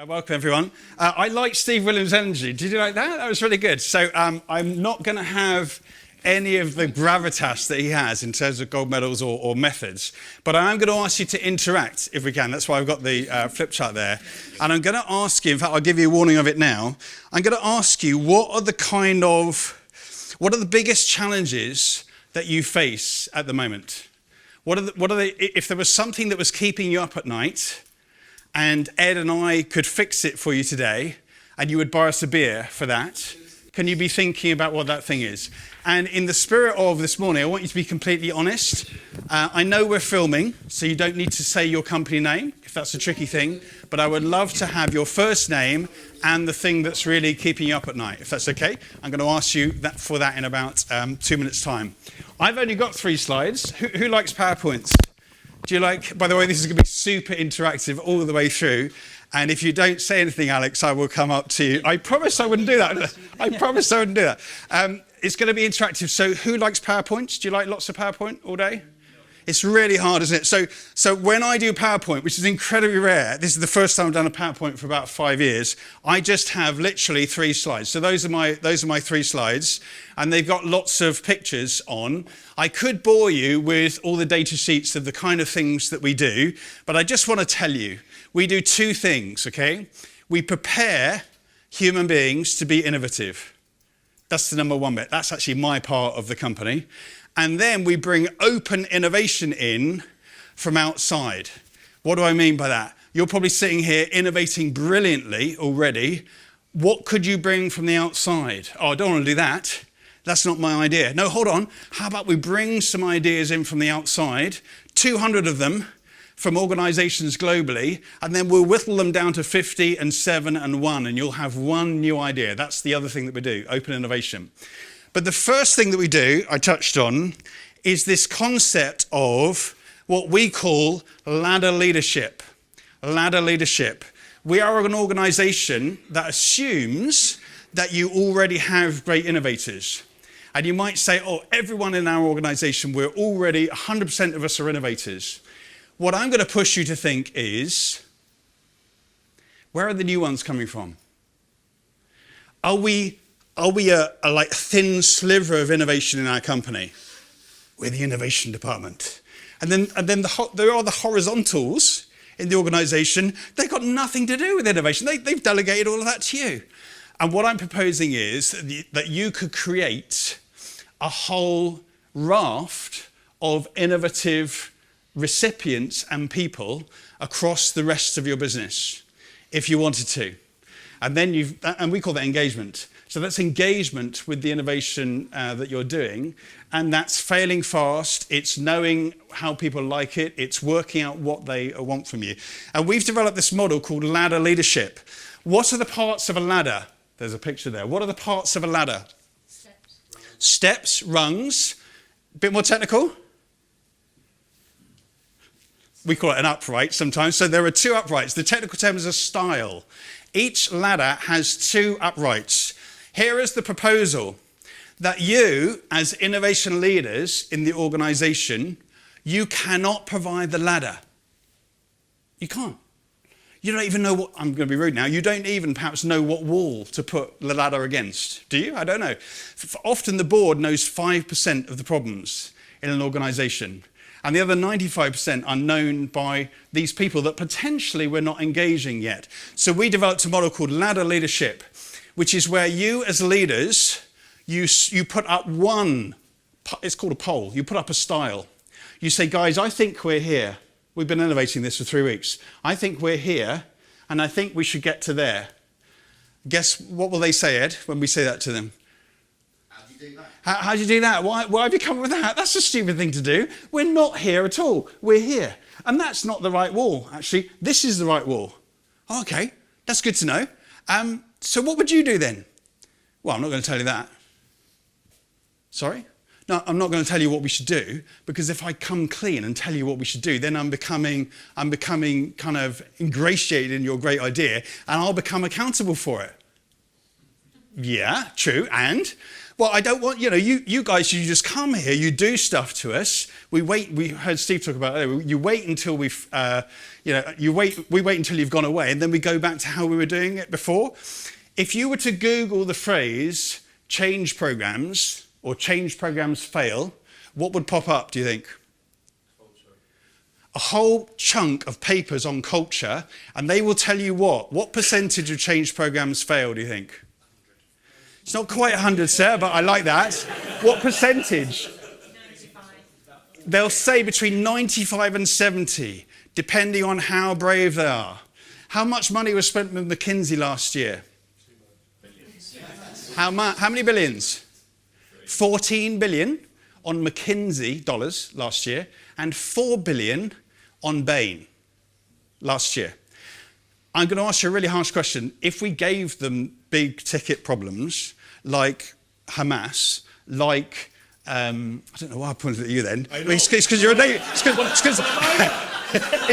Welcome, everyone. I like 𝒕𝒉𝒊𝒔's energy. Did you like that? That was really good. So I'm not going to have any of the gravitas that he has in terms of gold medals or methods, but I am going to ask you to interact if we can. That's why I've got the flip chart there. And I'm going to ask you, in fact, I'll give you a warning of it now. I'm going to ask you, what are the biggest challenges that you face at the moment? If there was something that was keeping you up at night, and Ed and I could fix it for you today, and you would buy us a beer for that, can you be thinking about what that thing is? And in the spirit of this morning, I want you to be completely honest. I know we're filming, so you don't need to say your company name, if that's a tricky thing, but I would love to have your first name and the thing that's really keeping you up at night, if that's okay. I'm going to ask you for that in about 2 minutes' time. I've only got 3 slides. Who likes PowerPoints? Do you like, by the way, this is going to be super interactive all the way through. And if you don't say anything, Alex, I will come up to you. I promise I wouldn't do that. I promise I wouldn't do that. It's going to be interactive. So who likes PowerPoints? Do you like lots of PowerPoint all day? It's really hard, isn't it? So when I do PowerPoint, which is incredibly rare, this is the first time I've done a PowerPoint for about 5 years, I just have literally 3 slides. So those are my 3 slides, and they've got lots of pictures on. I could bore you with all the data sheets of the kind of things that we do, but I just want to tell you, we do 2 things, okay? We prepare human beings to be innovative. That's the number 1 bit. That's actually my part of the company. And then we bring open innovation in from outside. What do I mean by that? You're probably sitting here innovating brilliantly already. What could you bring from the outside? Oh, I don't want to do that. That's not my idea. No, hold on. How about we bring some ideas in from the outside, 200 of them from organizations globally, and then we'll whittle them down to 50 and 7 and 1, and you'll have 1 new idea. That's the other thing that we do, open innovation. But the first thing that we do, I touched on, is this concept of what we call ladder leadership. Ladder leadership. We are an organization that assumes that you already have great innovators. And you might say, oh, everyone in our organization, we're already, 100% of us are innovators. What I'm going to push you to think is, where are the new ones coming from? Are we a like thin sliver of innovation in our company? We're the innovation department. And then there are the horizontals in the organization. They've got nothing to do with innovation. They've delegated all of that to you. And what I'm proposing is that you could create a whole raft of innovative recipients and people across the rest of your business, if you wanted to. And then and we call that engagement. So that's engagement with the innovation that you're doing, and that's failing fast. It's knowing how people like it. It's working out what they want from you. And we've developed this model called ladder leadership. What are the parts of a ladder? There's a picture there. What are the parts of a ladder? Steps, rungs. A bit more technical? We call it an upright sometimes. So there are 2 uprights. The technical term is a stile. Each ladder has 2 uprights. Here is the proposal, that you, as innovation leaders in the organization, you cannot provide the ladder. You can't. You don't even know what, I'm going to be rude now, you don't even perhaps know what wall to put the ladder against. Do you? I don't know. Often the board knows 5% of the problems in an organization, and the other 95% are known by these people that potentially we're not engaging yet. So we developed a model called ladder leadership, which is where you as leaders, you put up it's called a poll, you put up a stile. You say, guys, I think we're here. We've been innovating this for 3 weeks. I think we're here, and I think we should get to there. Guess what will they say, Ed, when we say that to them? How do you do that? How do you do that? Why have you come up with that? That's a stupid thing to do. We're not here at all. We're here. And that's not the right wall, actually. This is the right wall. Oh, okay, that's good to know. So what would you do then? Well, I'm not going to tell you that. Sorry? No, I'm not going to tell you what we should do, because if I come clean and tell you what we should do, then I'm becoming kind of ingratiated in your great idea, and I'll become accountable for it. Yeah, true. And well, I don't want, you guys, you just come here, you do stuff to us. We heard Steve talk about it earlier, you wait until we wait until you've gone away, and then we go back to how we were doing it before. If you were to Google the phrase change programs or change programs fail, what would pop up, do you think? A whole chunk of papers on culture, and they will tell you what percentage of change programs fail, do you think? It's not quite 100, Sarah, but I like that. What percentage? 95. They'll say between 95 and 70, depending on how brave they are. How much money was spent with McKinsey last year? How many billions? 14 billion on McKinsey dollars last year, and 4 billion on Bain last year. I'm going to ask you a really harsh question. If we gave them big ticket problems like Hamas, like, I don't know why I pointed at you then. It's because you're a Navy. It's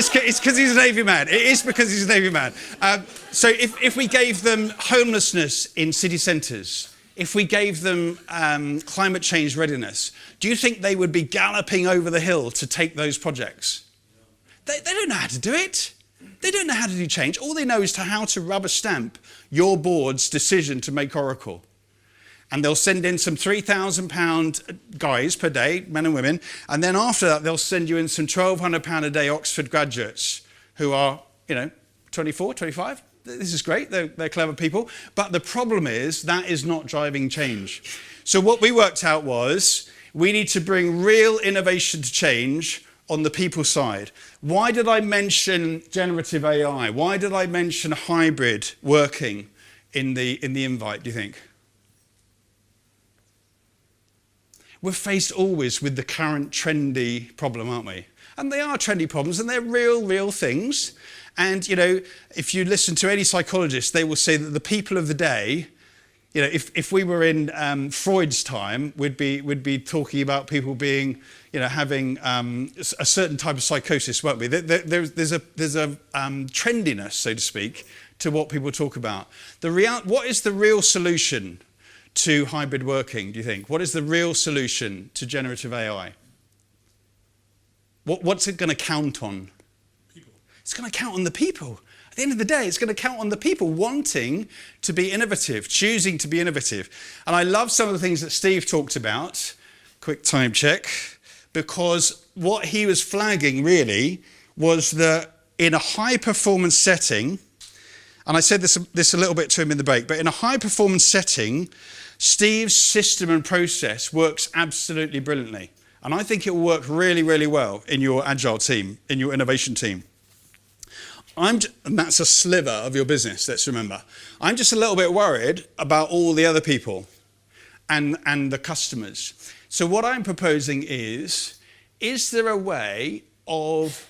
because he's a Navy man. It is because he's a Navy man. So if we gave them homelessness in city centres, if we gave them climate change readiness, do you think they would be galloping over the hill to take those projects? They don't know how to do it. They don't know how to do change. All they know is how to rubber stamp your board's decision to make Oracle. And they'll send in some £3,000 guys per day, men and women, and then after that they'll send you in some £1,200 a day Oxford graduates who are, 24, 25. This is great, they're clever people. But the problem is that is not driving change. So what we worked out was we need to bring real innovation to change on the people side. Why did I mention generative AI? Why did I mention hybrid working in the invite, do you think? We're faced always with the current trendy problem, aren't we? And they are trendy problems, and they're real things. And, if you listen to any psychologist, they will say that the people of the day, if we were in Freud's time, we'd be talking about people being, having a certain type of psychosis, won't we? There's a trendiness, so to speak, to what people talk about. What is the real solution to hybrid working, do you think? What is the real solution to generative AI? What's it going to count on? People. It's going to count on the people. At the end of the day, it's going to count on the people wanting to be innovative, choosing to be innovative. And I love some of the things that Steve talked about. Quick time check. Because what he was flagging really was that in a high-performance setting, and I said this a little bit to him in the break, but in a high-performance setting, Steve's system and process works absolutely brilliantly. And I think it will work really well in your agile team, in your innovation team. And that's a sliver of your business, let's remember. I'm just a little bit worried about all the other people and the customers. So what I'm proposing is there a way of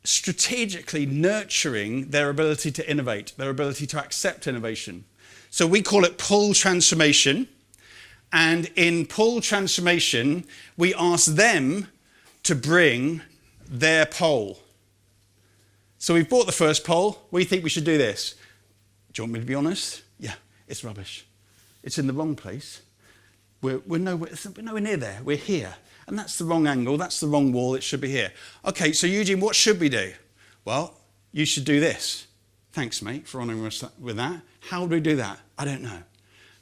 strategically nurturing their ability to innovate, their ability to accept innovation? So we call it pull transformation. And in pull transformation, we ask them to bring their pole. So we've bought the first pole. We think we should do this. Do you want me to be honest? Yeah, it's rubbish. It's in the wrong place. We're nowhere near there. We're here. And that's the wrong angle. That's the wrong wall. It should be here. Okay, so Eugene, what should we do? Well, you should do this. Thanks, mate, for honouring us with that. How do we do that? I don't know.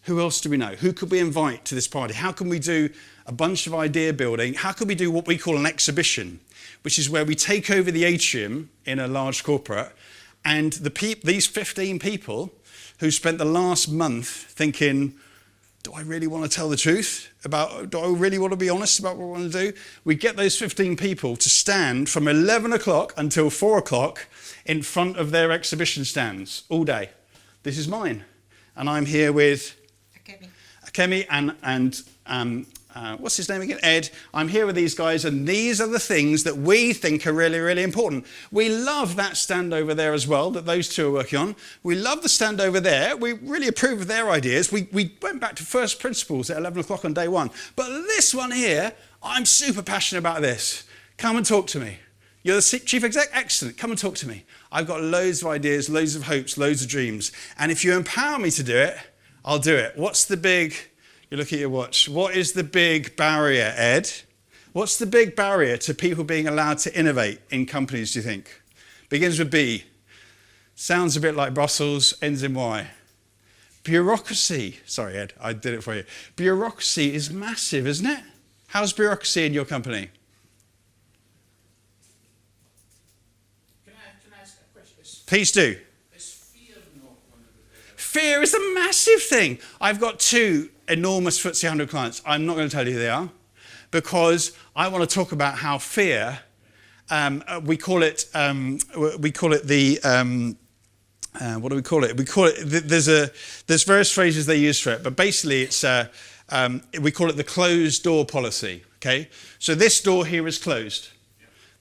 Who else do we know? Who could we invite to this party? How can we do a bunch of idea building? How can we do what we call an exhibition, which is where we take over the atrium in a large corporate, and these 15 people who spent the last month thinking, do I really want to tell the truth? Do I really want to be honest about what I want to do? We get those 15 people to stand from 11 o'clock until 4 o'clock in front of their exhibition stands all day. This is mine. And I'm here with Akemi and what's his name again? Ed. I'm here with these guys, and these are the things that we think are really important. We love that stand over there as well that those two are working on. We love the stand over there. We really approve of their ideas. We went back to first principles at 11 o'clock on day one. But this one here, I'm super passionate about this. Come and talk to me. You're the chief exec? Excellent. Come and talk to me. I've got loads of ideas, loads of hopes, loads of dreams. And if you empower me to do it, I'll do it. What's the big You look at your watch. What is the big barrier, Ed? What's the big barrier to people being allowed to innovate in companies, do you think? Begins with B. Sounds a bit like Brussels, ends in Y. Bureaucracy. Sorry, Ed, I did it for you. Bureaucracy is massive, isn't it? How's bureaucracy in your company? Can I ask a question? Please do. Is fear not one of the... Fear is a massive thing. I've got 2 enormous FTSE 100 clients. I'm not going to tell you who they are because I want to talk about how fear, we call it the... what do we call it? We call it. There's various phrases they use for it, but basically it's we call it the closed door policy. Okay, so this door here is closed.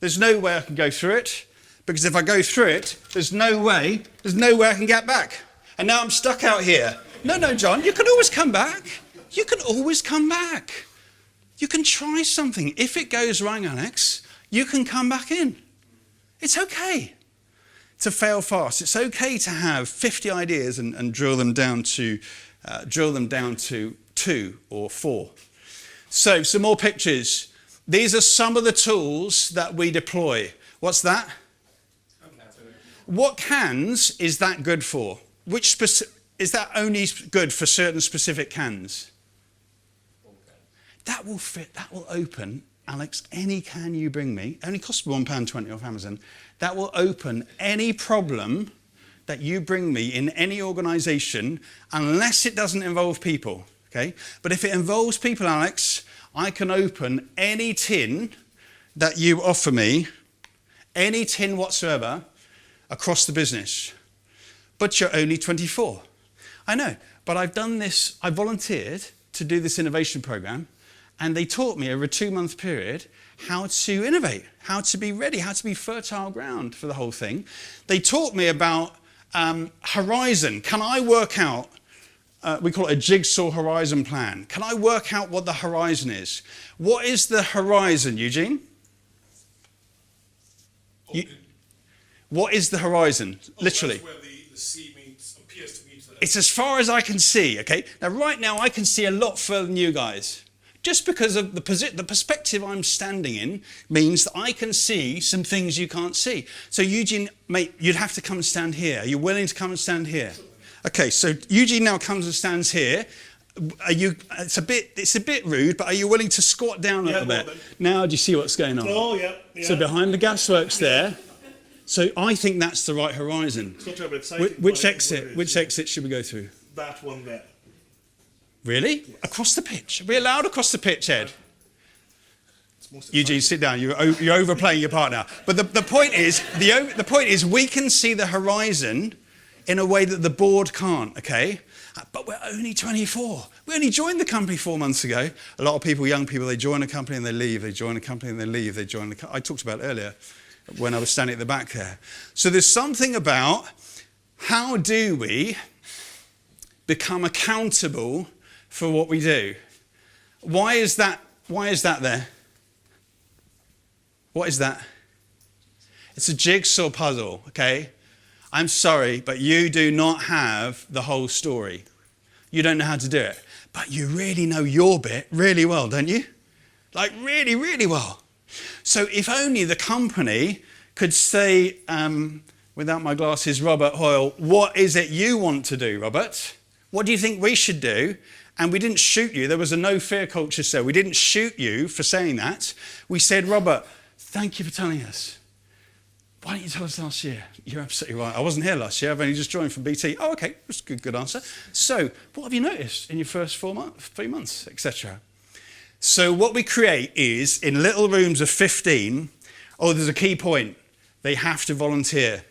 There's no way I can go through it because if I go through it, there's no way I can get back. And now I'm stuck out here. No, John, you can always come back. You can always come back. You can try something. If it goes wrong, Alex, you can come back in. It's okay to fail fast. It's okay to have 50 ideas and drill them down to 2 or 4. So some more pictures. These are some of the tools that we deploy. What's that? What cans is that good for? Is that only good for certain specific cans? That will fit, that will open, Alex, any can you bring me. Only costs £1.20 off Amazon. That will open any problem that you bring me in any organisation, unless it doesn't involve people, okay? But if it involves people, Alex, I can open any tin that you offer me, any tin whatsoever, across the business. But you're only 24. I know, but I've done this, I volunteered to do this innovation programme, and they taught me over a 2-month period how to innovate, how to be ready, how to be fertile ground for the whole thing. They taught me about horizon. Can I work out, we call it a jigsaw horizon plan. Can I work out what the horizon is? What is the horizon, Eugene? What is the horizon, literally? That's where the sea appears to meet. It's as far as I can see, okay? Now, right now, I can see a lot further than you guys. Just because of the perspective I'm standing in means that I can see some things you can't see. So Eugene, mate, you'd have to come and stand here. Are you willing to come and stand here? Okay, so Eugene now comes and stands here. It's a bit rude, but are you willing to squat down a little bit? Now do you see what's going on? Oh, yeah. So behind the gasworks there. So I think that's the right horizon. It's not terribly exciting. Which exit should we go through? That one there. Really? Yes. Across the pitch? Are we allowed across the pitch, Ed? Eugene, sit down. You're overplaying your part now. But the point is, we can see the horizon in a way that the board can't, okay? But we're only 24. We only joined the company 4 months ago. A lot of people, young people, they join a company and they leave. They join a company and they leave. They join the company. I talked about it earlier when I was standing at the back there. So there's something about how do we become accountable for what we do. Why is that there? What is that? It's a jigsaw puzzle, okay? I'm sorry, but you do not have the whole story. You don't know how to do it. But you really know your bit really well, don't you? Like really, really well. So if only the company could say, without my glasses, Robert Hoyle, what is it you want to do, Robert? What do you think we should do? And we didn't shoot you. There was a no fear culture, so we didn't shoot you for saying that. We said, Robert, thank you for telling us. Why didn't you tell us last year? You're absolutely right. I wasn't here last year. I've only just joined from BT. Oh, okay. That's a good answer. So what have you noticed in your first 3 months, etc.? So what we create is, in little rooms of 15, there's a key point. They have to volunteer.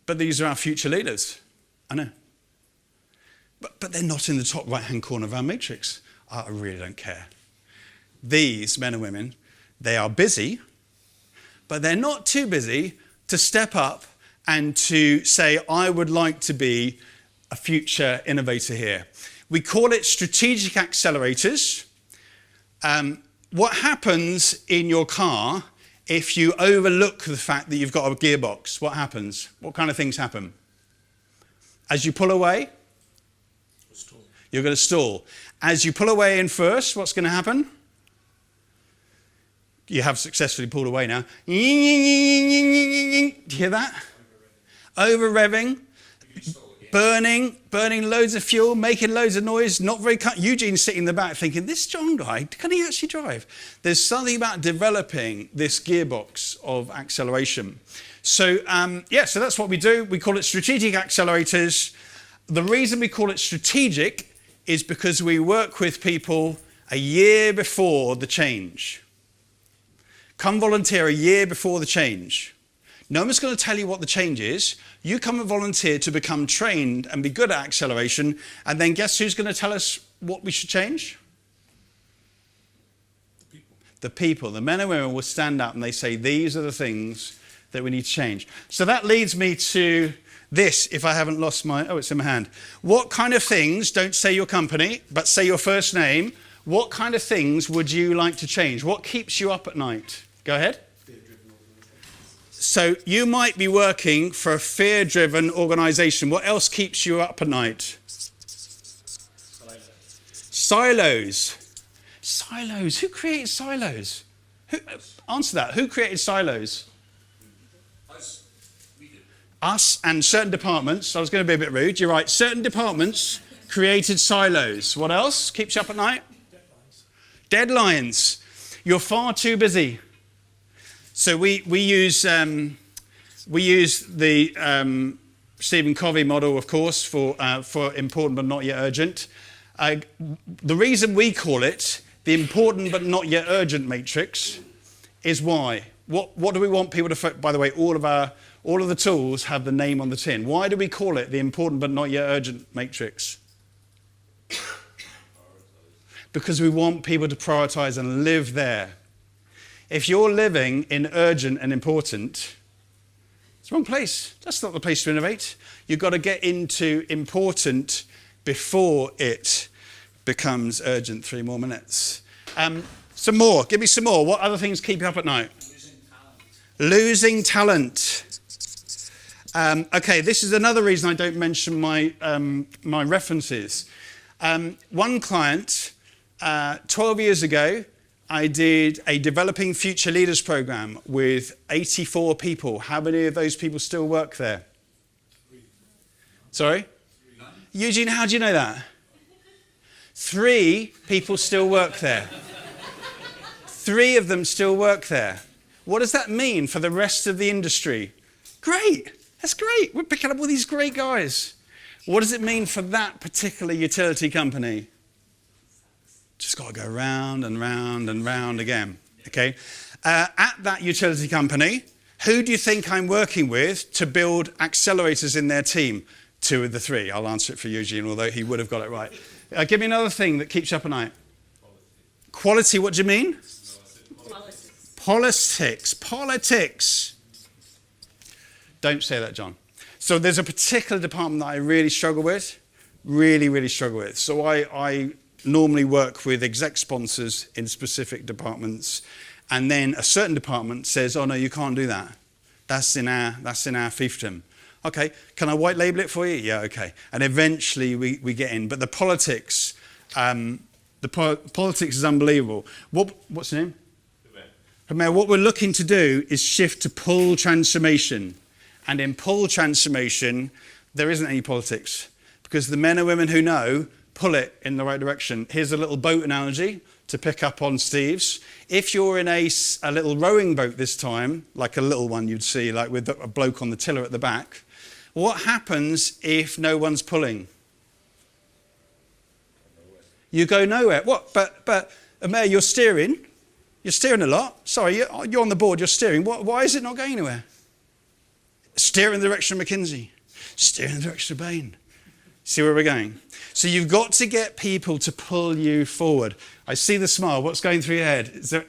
But these are our future leaders. I know. But they're not in the top right-hand corner of our matrix. I really don't care. These men and women, they are busy, but they're not too busy to step up and to say, I would like to be a future innovator here. We call it strategic accelerators. What happens in your car if you overlook the fact that you've got a gearbox? What happens? What kind of things happen? As you pull away, You're going to stall. As you pull away in first, what's going to happen? You have successfully pulled away now. Do you hear that? Over-revving. Burning loads of fuel, making loads of noise, not very... Eugene's sitting in the back thinking, this John guy, can he actually drive? There's something about developing this gearbox of acceleration. So, so that's what we do. We call it strategic accelerators. The reason we call it strategic is because we work with people a year before the change. Come volunteer a year before the change. No one's going to tell you what the change is. You come and volunteer to become trained and be good at acceleration, and then guess who's going to tell us what we should change? The people. The men and women will stand up and they say, these are the things that we need to change. So that leads me to this, if I haven't lost my... Oh, it's in my hand. What kind of things, don't say your company, but say your first name, what kind of things would you like to change? What keeps you up at night? Go ahead. So you might be working for a fear-driven organization. What else keeps you up at night? Silos. Silos. Who created silos? Answer that. Who created silos? Us. We did. Us and certain departments. I was going to be a bit rude. You're right. Certain departments created silos. What else keeps you up at night? Deadlines. You're far too busy. So we use the 𝒕𝒉𝒊𝒔 model, of course, for important but not yet urgent. The reason we call it the important but not yet urgent matrix is why. What do we want people to? By the way, all of the tools have the name on the tin. Why do we call it the important but not yet urgent matrix? Because we want people to prioritize and live there. If you're living in urgent and important, it's the wrong place. That's not the place to innovate. You've got to get into important before it becomes urgent. 3 more minutes. Some more. Give me some more. What other things keep you up at night? Losing talent. Okay, this is another reason I don't mention my references. One client, 12 years ago, I did a Developing Future Leaders program with 84 people. How many of those people still work there? Sorry? Eugene, how do you know that? 3 people still work there. 3 of them still work there. What does that mean for the rest of the industry? Great. That's great. We're picking up all these great guys. What does it mean for that particular utility company? Just got to go round and round and round again, okay? At that utility company, who do you think I'm working with to build accelerators in their team? 2 of the 3. I'll answer it for Eugene, although he would have got it right. Give me another thing that keeps you up at night. Quality, what do you mean? Politics. Politics. Don't say that, John. So there's a particular department that I really struggle with. Really struggle with. So I normally work with exec sponsors in specific departments, and then a certain department says, oh no, you can't do that. That's in our fiefdom. Okay, can I white label it for you? Yeah, okay. And eventually we get in. But the politics, politics is unbelievable. What's the name? Hummer. What we're looking to do is shift to pull transformation. And in pull transformation, there isn't any politics, because the men and women who know pull it in the right direction. Here's a little boat analogy to pick up on Steve's. If you're in a little rowing boat this time, like a little one you'd see, like with a bloke on the tiller at the back, what happens if no one's pulling? You go nowhere. What? But Mayor, you're steering. You're steering a lot. Sorry, you're on the board, you're steering. Why is it not going anywhere? Steer in the direction of McKinsey. Steer in the direction of Bain. See where we're going? So you've got to get people to pull you forward. I see the smile. What's going through your head? Is there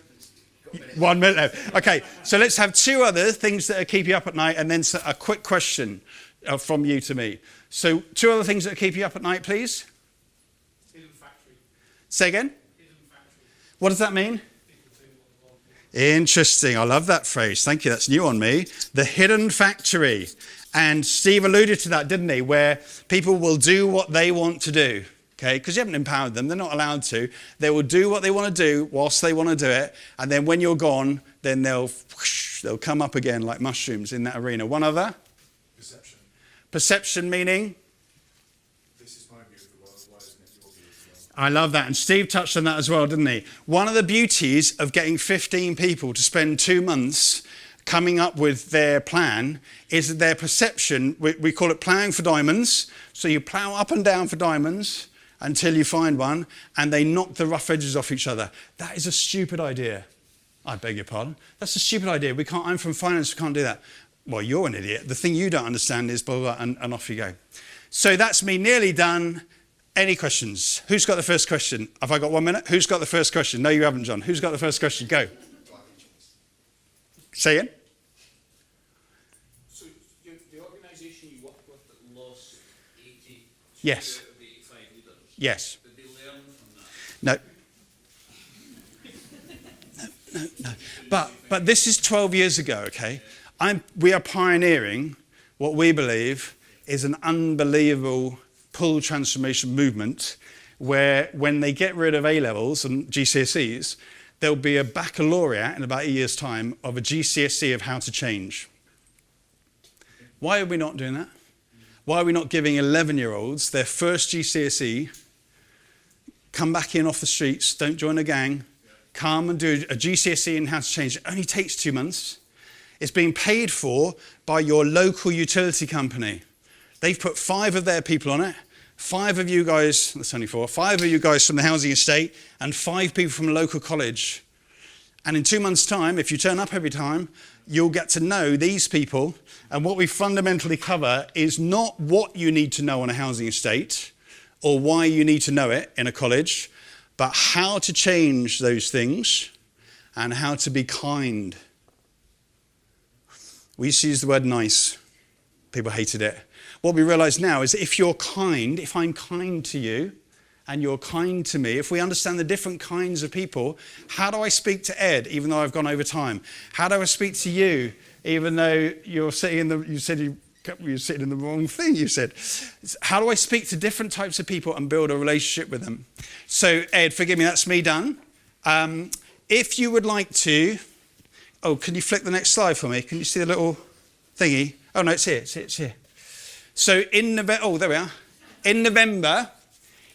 1 minute left? Okay, so let's have 2 other things that keep you up at night, and then a quick question from you to me. So 2 other things that keep you up at night, please. Hidden factory. Say again? Hidden factory. What does that mean? Interesting. I love that phrase. Thank you. That's new on me. The hidden factory. And Steve alluded to that, didn't he? Where people will do what they want to do. okay? Because you haven't empowered them. They're not allowed to. They will do what they want to do whilst they want to do it. And then when you're gone, then they'll come up again like mushrooms in that arena. One other? Perception. Perception meaning? This is my view of the world. Why isn't it your view of the world? I love that. And Steve touched on that as well, didn't he? One of the beauties of getting 15 people to spend 2 months coming up with their plan is that their perception, we call it ploughing for diamonds. So you plough up and down for diamonds until you find one, and they knock the rough edges off each other. That is a stupid idea. I beg your pardon. That's a stupid idea. I'm from finance, we can't do that. Well, you're an idiot. The thing you don't understand is blah, blah, and off you go. So that's me nearly done. Any questions? Who's got the first question? Have I got 1 minute? Who's got the first question? No, you haven't, John. Who's got the first question? Go. Say it. So the organisation you work with that lost 80 Yes. out of 85 leaders, Yes. did they learn from that? No. But this is 12 years ago, okay? We are pioneering what we believe is an unbelievable pull transformation movement where when they get rid of A-levels and GCSEs, there'll be a baccalaureate in about a year's time of a GCSE of how to change. Why are we not doing that? Why are we not giving 11-year-olds their first GCSE, come back in off the streets, don't join a gang, come and do a GCSE in how to change? It only takes 2 months. It's being paid for by your local utility company. They've put 5 of their people on it. 5 of you guys, that's only 4, 5 of you guys from the housing estate and 5 people from a local college. And in 2 months' time, if you turn up every time, you'll get to know these people. And what we fundamentally cover is not what you need to know on a housing estate or why you need to know it in a college, but how to change those things and how to be kind. We used to use the word nice. People hated it. What we realise now is if you're kind, if I'm kind to you and you're kind to me, if we understand the different kinds of people, how do I speak to Ed even though I've gone over time? How do I speak to you even though you're sitting in the, you said you're sitting in the wrong thing, you said. How do I speak to different types of people and build a relationship with them? So Ed, forgive me, that's me done. If you would like to, oh, can you flick the next slide for me? Can you see the little thingy? Oh no, it's here, it's here. So in November, oh, there we are. In November,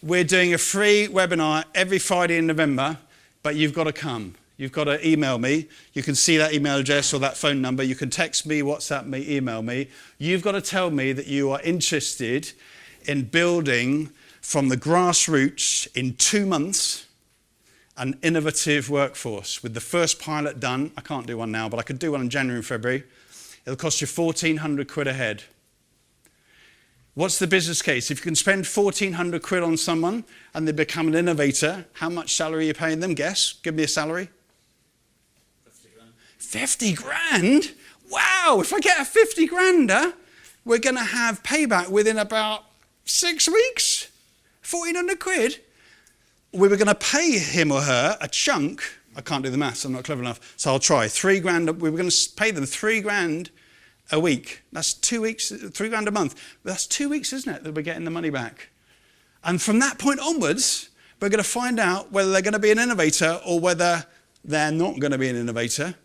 we're doing a free webinar every Friday in November, but you've got to come. You've got to email me. You can see that email address or that phone number. You can text me, WhatsApp me, email me. You've got to tell me that you are interested in building from the grassroots in 2 months an innovative workforce with the first pilot done. I can't do one now, but I could do one in January and February. It'll cost you 1,400 quid a head. What's the business case? If you can spend 1,400 quid on someone and they become an innovator, how much salary are you paying them? Guess. Give me a salary. 50 grand. 50 grand? Wow, if I get a 50 grander, we're going to have payback within about 6 weeks. 1,400 quid. We were going to pay him or her a chunk. I can't do the maths, I'm not clever enough, so I'll try. 3 grand, we were going to pay them 3 grand a week. That's 2 weeks, 3 grand a month. That's 2 weeks, isn't it, that we're getting the money back? And from that point onwards, we're going to find out whether they're going to be an innovator or whether they're not going to be an innovator.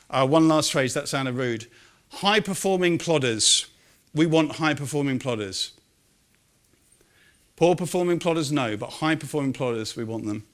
One last phrase, that sounded rude. High-performing plodders. We want high-performing plodders. Poor-performing plodders, no, but high-performing plodders, we want them.